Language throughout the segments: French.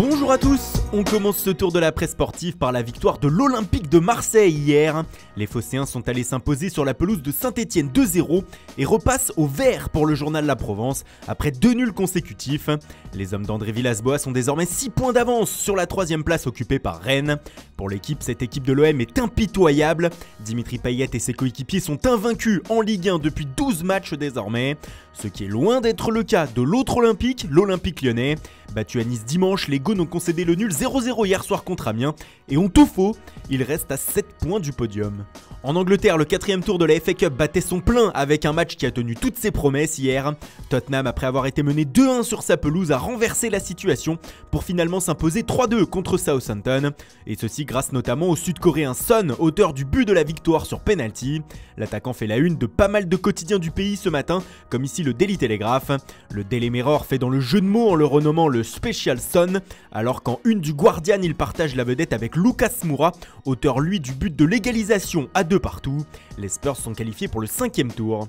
Bonjour à tous, on commence ce tour de la presse sportive par la victoire de l'Olympique de Marseille hier. Les Phocéens sont allés s'imposer sur la pelouse de Saint-Etienne 2-0 et repassent au vert pour le journal La Provence après 2 nuls consécutifs. Les hommes d'André Villas-Boas ont désormais 6 points d'avance sur la 3e place occupée par Rennes. Pour l'équipe, cette équipe de l'OM est impitoyable. Dimitri Payet et ses coéquipiers sont invaincus en Ligue 1 depuis 12 matchs désormais. Ce qui est loin d'être le cas de l'autre Olympique, l'Olympique lyonnais. Battu à Nice dimanche, les Gaunes ont concédé le nul 0-0 hier soir contre Amiens et ont tout faux, ils restent à 7 points du podium. En Angleterre, le 4e tour de la FA Cup battait son plein avec un match qui a tenu toutes ses promesses hier. Tottenham, après avoir été mené 2-1 sur sa pelouse, a renversé la situation pour finalement s'imposer 3-2 contre Southampton. Et ceci grâce notamment au Sud-Coréen Son, auteur du but de la victoire sur penalty. L'attaquant fait la une de pas mal de quotidiens du pays ce matin, comme ici le Daily Telegraph. Le Daily Mirror fait dans le jeu de mots en le renommant le Special Son, alors qu'en une du Guardian, il partage la vedette avec Lucas Moura, auteur lui du but de l'égalisation à 2 partout. Les Spurs sont qualifiés pour le 5e tour.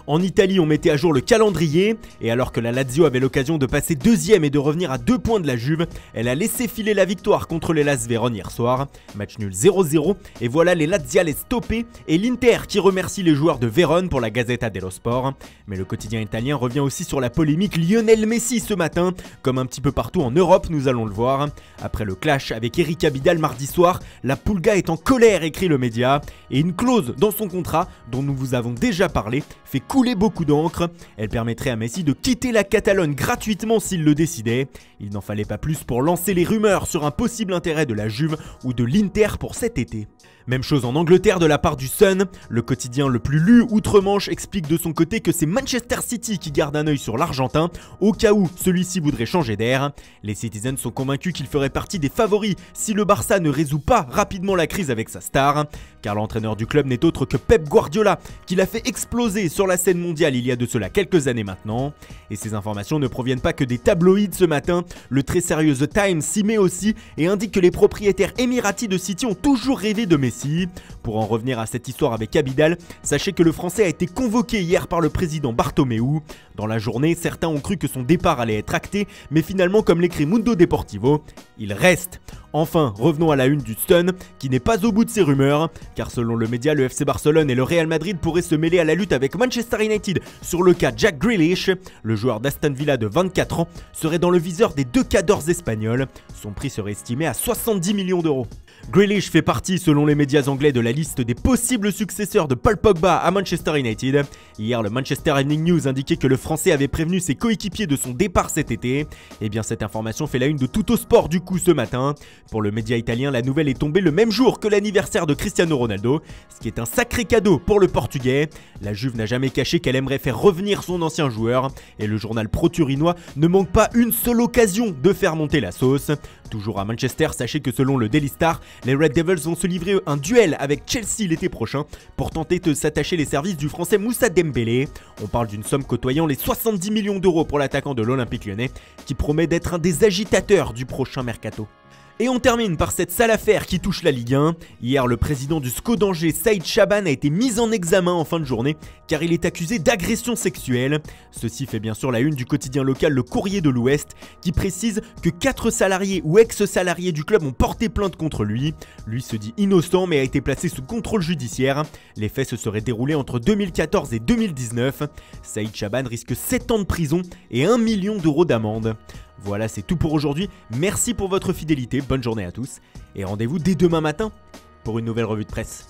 En Italie, on mettait à jour le calendrier, et alors que la Lazio avait l'occasion de passer 2e et de revenir à 2 points de la Juve, elle a laissé filer la victoire contre les Las Vérone hier soir. Match nul 0-0, et voilà les Laziales stoppés, et l'Inter qui remercie les joueurs de Vérone pour la Gazzetta dello Sport. Mais le quotidien italien revient aussi sur la polémique Lionel Messi ce matin, comme un petit peu partout en Europe, nous allons le voir. Après le clash avec Eric Abidal mardi soir, la Pulga est en colère, écrit le média, et une clause dans son contrat, dont nous vous avons déjà parlé, fait couler beaucoup d'encre. Elle permettrait à Messi de quitter la Catalogne gratuitement s'il le décidait. Il n'en fallait pas plus pour lancer les rumeurs sur un possible intérêt de la Juve ou de l'Inter pour cet été. Même chose en Angleterre de la part du Sun. Le quotidien le plus lu outre-Manche explique de son côté que c'est Manchester City qui garde un œil sur l'Argentin au cas où celui-ci voudrait changer d'air. Les Citizens sont convaincus qu'il ferait partie des favoris si le Barça ne résout pas rapidement la crise avec sa star. Car l'entraîneur du club n'est autre que Pep Guardiola, qui l'a fait exploser sur la scène mondiale il y a de cela quelques années maintenant. Et ces informations ne proviennent pas que des tabloïds ce matin. Le très sérieux The Times s'y met aussi et indique que les propriétaires émiratis de City ont toujours rêvé de Messi. Pour en revenir à cette histoire avec Abidal, sachez que le Français a été convoqué hier par le président Bartomeu. Dans la journée, certains ont cru que son départ allait être acté, mais finalement, comme l'écrit Mundo Deportivo, il reste. Enfin, revenons à la une du Sun, qui n'est pas au bout de ses rumeurs, car selon le média, le FC Barcelone et le Real Madrid pourraient se mêler à la lutte avec Manchester United sur le cas Jack Grealish. Le joueur d'Aston Villa de 24 ans serait dans le viseur des 2 cadors espagnols. Son prix serait estimé à 70 millions d'euros. Grealish fait partie, selon les médias anglais, de la liste des possibles successeurs de Paul Pogba à Manchester United. Hier, le Manchester Evening News indiquait que le Français avait prévenu ses coéquipiers de son départ cet été. Et bien, cette information fait la une de Tuttosport du coup ce matin. Pour le média italien, la nouvelle est tombée le même jour que l'anniversaire de Cristiano Ronaldo, ce qui est un sacré cadeau pour le Portugais. La Juve n'a jamais caché qu'elle aimerait faire revenir son ancien joueur, et le journal pro-turinois ne manque pas une seule occasion de faire monter la sauce. Toujours à Manchester, sachez que selon le Daily Star, les Red Devils vont se livrer un duel avec Chelsea l'été prochain pour tenter de s'attacher les services du français Moussa Dembélé. On parle d'une somme côtoyant les 70 millions d'euros pour l'attaquant de l'Olympique lyonnais qui promet d'être un des agitateurs du prochain mercato. Et on termine par cette sale affaire qui touche la Ligue 1. Hier, le président du SCO d'Angers, Saïd Chaban, a été mis en examen en fin de journée car il est accusé d'agression sexuelle. Ceci fait bien sûr la une du quotidien local Le Courrier de l'Ouest qui précise que 4 salariés ou ex-salariés du club ont porté plainte contre lui. Lui se dit innocent mais a été placé sous contrôle judiciaire. Les faits se seraient déroulés entre 2014 et 2019. Saïd Chaban risque 7 ans de prison et 1 million d'euros d'amende. Voilà, c'est tout pour aujourd'hui. Merci pour votre fidélité, bonne journée à tous et rendez-vous dès demain matin pour une nouvelle revue de presse.